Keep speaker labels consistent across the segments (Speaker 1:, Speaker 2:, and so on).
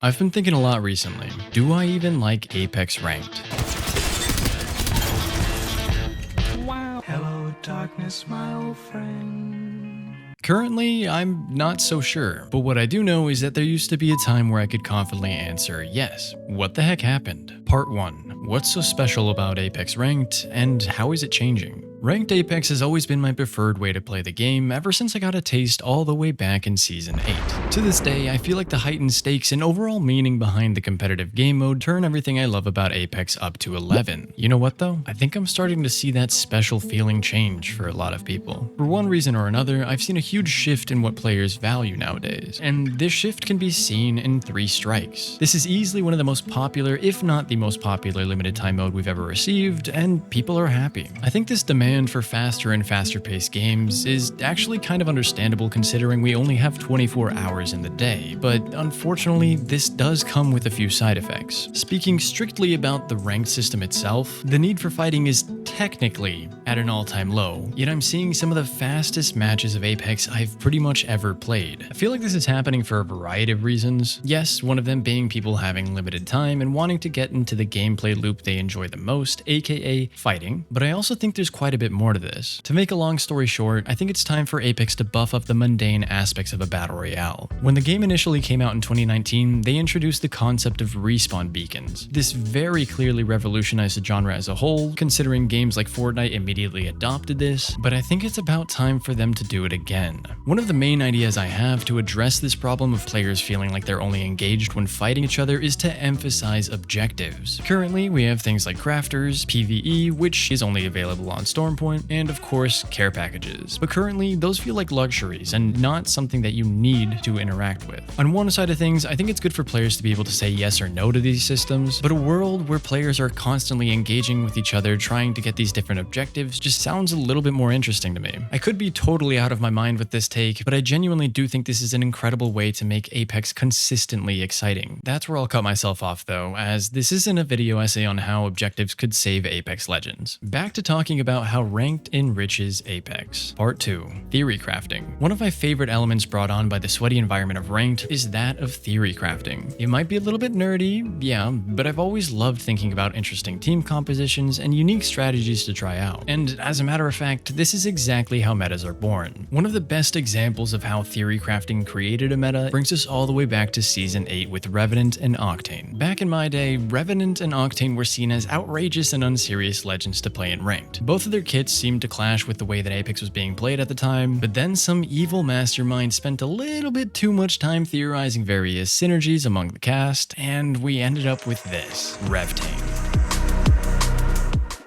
Speaker 1: I've been thinking a lot recently. Do I even like Apex Ranked?
Speaker 2: Wow. Hello, darkness, my old friend.
Speaker 1: Currently, I'm not so sure, but what I do know is that there used to be a time where I could confidently answer yes. What the heck happened? Part 1. What's so special about Apex Ranked, and how is it changing? Ranked Apex has always been my preferred way to play the game ever since I got a taste all the way back in Season 8. To this day, I feel like the heightened stakes and overall meaning behind the competitive game mode turn everything I love about Apex up to 11. You know what though? I think I'm starting to see that special feeling change for a lot of people. For one reason or another, I've seen a huge shift in what players value nowadays, and this shift can be seen in 3 strikes. This is easily one of the most popular, if not the most popular limited time mode we've ever received, and people are happy. I think this demand for faster and faster paced games is actually kind of understandable considering we only have 24 hours in the day, but unfortunately this does come with a few side effects. Speaking strictly about the ranked system itself, the need for fighting is technically at an all-time low, yet I'm seeing some of the fastest matches of Apex I've pretty much ever played. I feel like this is happening for a variety of reasons. Yes, one of them being people having limited time and wanting to get into the gameplay loop they enjoy the most, aka fighting, but I also think there's quite a bit more to this. To make a long story short, I think it's time for Apex to buff up the mundane aspects of a battle royale. When the game initially came out in 2019, they introduced the concept of respawn beacons. This very clearly revolutionized the genre as a whole, considering games like Fortnite immediately adopted this, but I think it's about time for them to do it again. One of the main ideas I have to address this problem of players feeling like they're only engaged when fighting each other is to emphasize objectives. Currently, we have things like crafters, PvE, which is only available on Stormpoint, and of course, care packages. But currently, those feel like luxuries and not something that you need to interact with. On one side of things, I think it's good for players to be able to say yes or no to these systems, but a world where players are constantly engaging with each other trying to get these different objectives just sounds a little bit more interesting to me. I could be totally out of my mind with this take, but I genuinely do think this is an incredible way to make Apex consistently exciting. That's where I'll cut myself off though, as this isn't a video essay on how objectives could save Apex Legends. Back to talking about how ranked enriches Apex. Part 2. Theory crafting. One of my favorite elements brought on by the sweaty environment of ranked is that of theory crafting. It might be a little bit nerdy, yeah, but I've always loved thinking about interesting team compositions and unique strategies to try out. And as a matter of fact, this is exactly how metas are born. One of the best examples of how theory crafting created a meta brings us all the way back to Season 8 with Revenant and Octane. Back in my day, Revenant and Octane were seen as outrageous and unserious legends to play in ranked. Both of their kits seemed to clash with the way that Apex was being played at the time, but then some evil mastermind spent a little bit too much time theorizing various synergies among the cast, and we ended up with this, Revtane.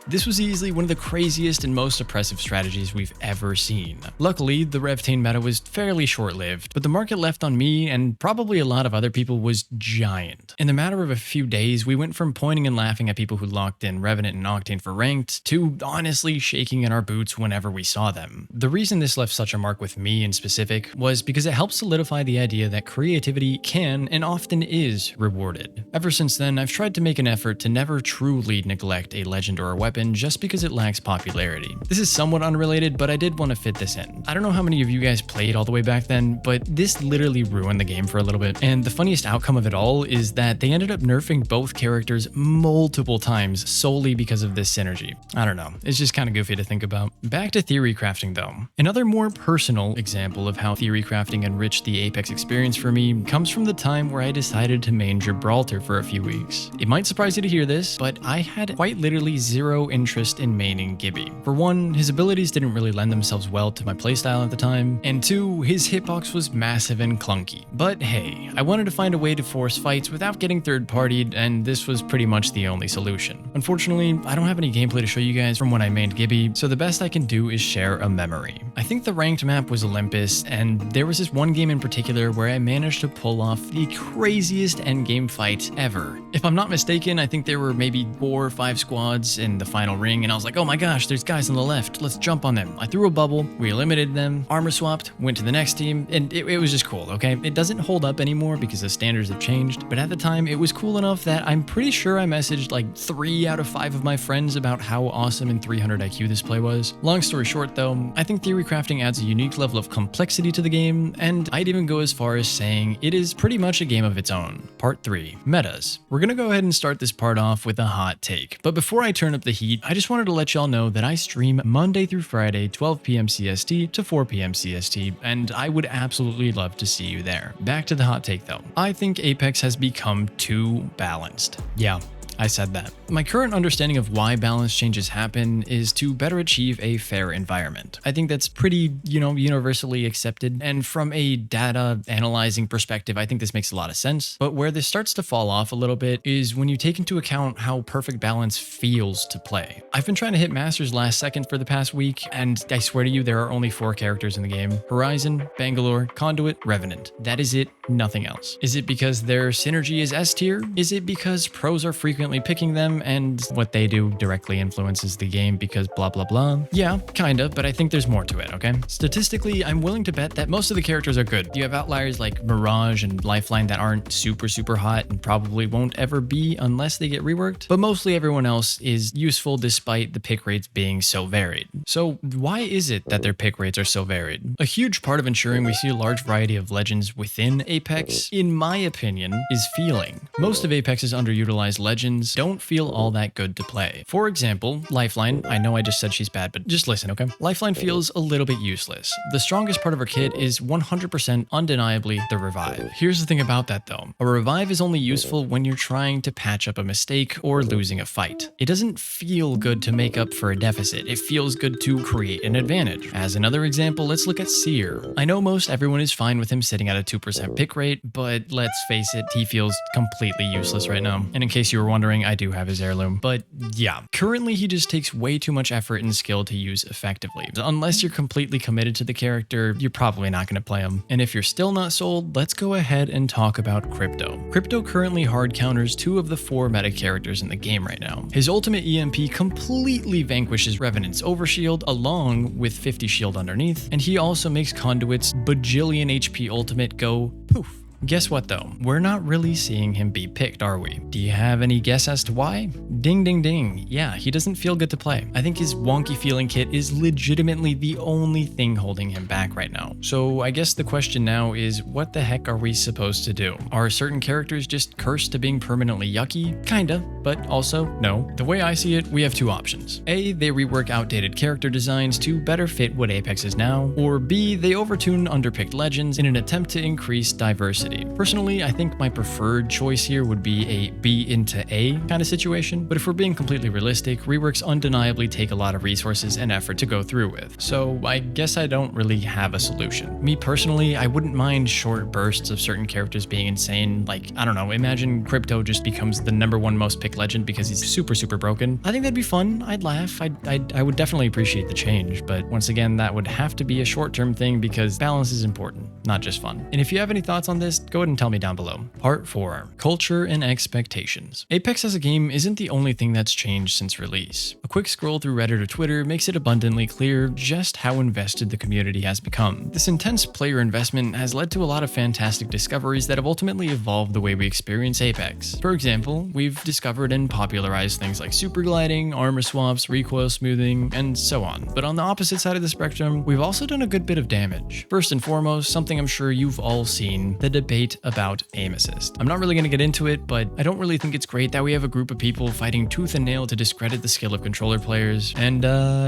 Speaker 1: This was easily one of the craziest and most oppressive strategies we've ever seen. Luckily, the Revtane meta was fairly short-lived, but the market left on me and probably a lot of other people was giant. In the matter of a few days, we went from pointing and laughing at people who locked in Revenant and Octane for ranked to honestly shaking in our boots whenever we saw them. The reason this left such a mark with me in specific was because it helped solidify the idea that creativity can and often is rewarded. Ever since then, I've tried to make an effort to never truly neglect a legend or a weapon just because it lacks popularity. This is somewhat unrelated, but I did want to fit this in. I don't know how many of you guys played all the way back then, but this literally ruined the game for a little bit. And the funniest outcome of it all is that they ended up nerfing both characters multiple times solely because of this synergy. I don't know, it's just kind of goofy to think about. Back to theory crafting though. Another more personal example of how theory crafting enriched the Apex experience for me comes from the time where I decided to main Gibraltar for a few weeks. It might surprise you to hear this, but I had quite literally zero interest in maining Gibby. For one, his abilities didn't really lend themselves well to my playstyle at the time, and two, his hitbox was massive and clunky. But hey, I wanted to find a way to force fights without getting third-partied, and this was pretty much the only solution. Unfortunately, I don't have any gameplay to show you guys from when I mained Gibby, so the best I can do is share a memory. I think the ranked map was Olympus, and there was this one game in particular where I managed to pull off the craziest endgame fight ever. If I'm not mistaken, I think there were maybe 4 or 5 squads, and the final ring, and I was like, oh my gosh, there's guys on the left. Let's jump on them. I threw a bubble, we eliminated them, armor swapped, went to the next team, and it was just cool, okay? It doesn't hold up anymore because the standards have changed, but at the time, it was cool enough that I'm pretty sure I messaged like 3 out of 5 of my friends about how awesome and 300 IQ this play was. Long story short though, I think theory crafting adds a unique level of complexity to the game, and I'd even go as far as saying it is pretty much a game of its own. Part 3. Metas. We're gonna go ahead and start this part off with a hot take, but before I turn up the heat, I just wanted to let y'all know that I stream Monday through Friday, 12 p.m. CST to 4 p.m. CST, and I would absolutely love to see you there. Back to the hot take though. I think Apex has become too balanced. Yeah, I said that. My current understanding of why balance changes happen is to better achieve a fair environment. I think that's pretty, universally accepted. And from a data analyzing perspective, I think this makes a lot of sense. But where this starts to fall off a little bit is when you take into account how perfect balance feels to play. I've been trying to hit Masters last second for the past week, and I swear to you, there are only 4 characters in the game. Horizon, Bangalore, Conduit, Revenant. That is it, nothing else. Is it because their synergy is S tier? Is it because pros are frequently picking them and what they do directly influences the game because blah blah blah? Yeah, kinda, but I think there's more to it, okay? Statistically, I'm willing to bet that most of the characters are good. You have outliers like Mirage and Lifeline that aren't super hot and probably won't ever be unless they get reworked, but mostly everyone else is useful despite the pick rates being so varied. So why is it that their pick rates are so varied? A huge part of ensuring we see a large variety of legends within Apex, in my opinion, is feeling. Most of Apex's underutilized legends don't feel all that good to play. For example, Lifeline, I know I just said she's bad, but just listen, okay? Lifeline feels a little bit useless. The strongest part of her kit is 100% undeniably the revive. Here's the thing about that though. A revive is only useful when you're trying to patch up a mistake or losing a fight. It doesn't feel good to make up for a deficit. It feels good to create an advantage. As another example, let's look at Seer. I know most everyone is fine with him sitting at a 2% pick rate, but let's face it, he feels completely useless right now. And in case you were wondering, I do have his heirloom. But yeah, currently he just takes way too much effort and skill to use effectively. Unless you're completely committed to the character, you're probably not going to play him. And if you're still not sold, let's go ahead and talk about Crypto. Crypto currently hard counters 2 of the 4 meta characters in the game right now. His ultimate EMP completely vanquishes Revenant's overshield along with 50 shield underneath, and he also makes Conduit's bajillion HP ultimate go poof. Guess what though? We're not really seeing him be picked, are we? Do you have any guess as to why? Ding ding ding. Yeah, he doesn't feel good to play. I think his wonky feeling kit is legitimately the only thing holding him back right now. So I guess the question now is, what the heck are we supposed to do? Are certain characters just cursed to being permanently yucky? Kinda, but also no. The way I see it, we have 2 options. A, they rework outdated character designs to better fit what Apex is now, or B, they overtune underpicked legends in an attempt to increase diversity. Personally, I think my preferred choice here would be a B into A kind of situation, but if we're being completely realistic, reworks undeniably take a lot of resources and effort to go through with. So I guess I don't really have a solution. Me personally, I wouldn't mind short bursts of certain characters being insane. Like, I don't know, imagine Crypto just becomes the #1 most picked legend because he's super broken. I think that'd be fun. I'd laugh. I would definitely appreciate the change, but once again, that would have to be a short-term thing because balance is important, not just fun. And if you have any thoughts on this, go ahead and tell me down below. Part 4. Culture and expectations. Apex as a game isn't the only thing that's changed since release. A quick scroll through Reddit or Twitter makes it abundantly clear just how invested the community has become. This intense player investment has led to a lot of fantastic discoveries that have ultimately evolved the way we experience Apex. For example, we've discovered and popularized things like super gliding, armor swaps, recoil smoothing, and so on. But on the opposite side of the spectrum, we've also done a good bit of damage. First and foremost, something I'm sure you've all seen, the debate about aim assist. I'm not really going to get into it, but I don't really think it's great that we have a group of people fighting tooth and nail to discredit the skill of controller players, and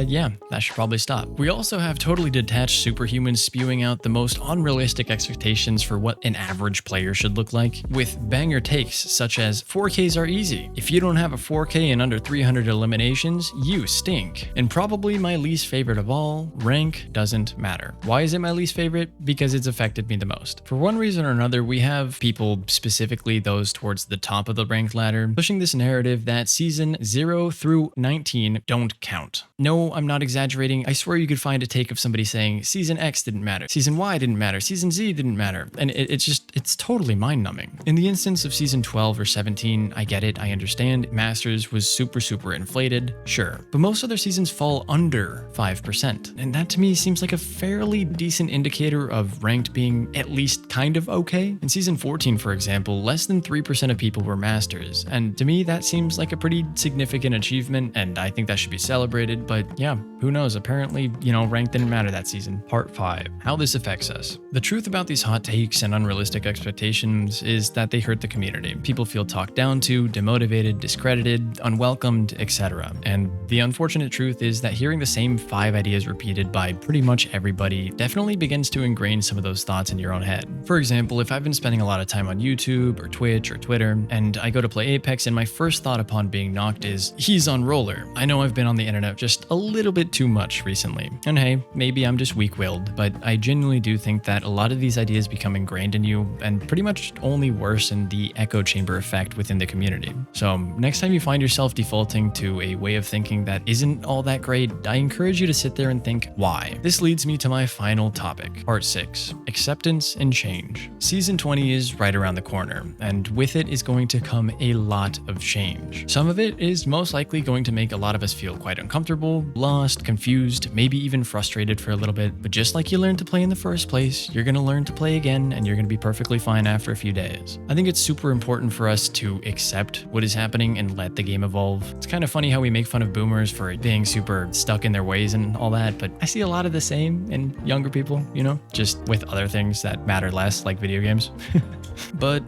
Speaker 1: yeah, that should probably stop. We also have totally detached superhumans spewing out the most unrealistic expectations for what an average player should look like, with banger takes such as 4Ks are easy. If you don't have a 4K in under 300 eliminations, you stink. And probably my least favorite of all, rank doesn't matter. Why is it my least favorite? Because it's affected me the most. For one reason or another, another, we have people, specifically those towards the top of the ranked ladder, pushing this narrative that season 0 through 19 don't count. No, I'm not exaggerating. I swear you could find a take of somebody saying season X didn't matter, season Y didn't matter, season Z didn't matter. And it's totally mind-numbing. In the instance of season 12 or 17, I get it, I understand. Masters was super inflated, sure. But most other seasons fall under 5%. And that to me seems like a fairly decent indicator of ranked being at least kind of okay. In season 14, for example, less than 3% of people were masters. And to me, that seems like a pretty significant achievement, and I think that should be celebrated. But yeah, who knows? Apparently, ranked didn't matter that season. Part 5. How this affects us. The truth about these hot takes and unrealistic expectations is that they hurt the community. People feel talked down to, demotivated, discredited, unwelcomed, etc. And the unfortunate truth is that hearing the same 5 ideas repeated by pretty much everybody definitely begins to ingrain some of those thoughts in your own head. For example, if I've been spending a lot of time on YouTube or Twitch or Twitter, and I go to play Apex and my first thought upon being knocked is, he's on roller. I know I've been on the internet just a little bit too much recently. And hey, maybe I'm just weak-willed, but I genuinely do think that a lot of these ideas become ingrained in you and pretty much only worsen the echo chamber effect within the community. So next time you find yourself defaulting to a way of thinking that isn't all that great, I encourage you to sit there and think, why? This leads me to my final topic, part 6, acceptance and change. Season 20 is right around the corner, and with it is going to come a lot of change. Some of it is most likely going to make a lot of us feel quite uncomfortable, lost, confused, maybe even frustrated for a little bit, but just like you learned to play in the first place, you're going to learn to play again, and you're going to be perfectly fine after a few days. I think it's super important for us to accept what is happening and let the game evolve. It's kind of funny how we make fun of boomers for being super stuck in their ways and all that, but I see a lot of the same in younger people, just with other things that matter less, like video games. But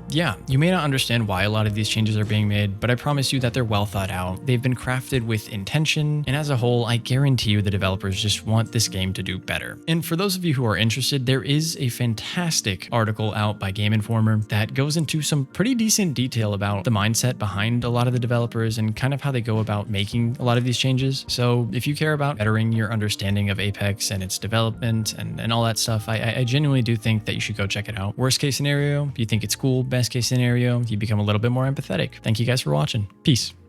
Speaker 1: yeah, you may not understand why a lot of these changes are being made, but I promise you that they're well thought out. They've been crafted with intention, and as a whole, I guarantee you the developers just want this game to do better. And for those of you who are interested, there is a fantastic article out by Game Informer that goes into some pretty decent detail about the mindset behind a lot of the developers and kind of how they go about making a lot of these changes. So if you care about bettering your understanding of Apex and its development and all that stuff, I genuinely do think that you should go check it out. Worst case scenario, you think it's cool. Best case scenario, you become a little bit more empathetic. Thank you guys for watching. Peace.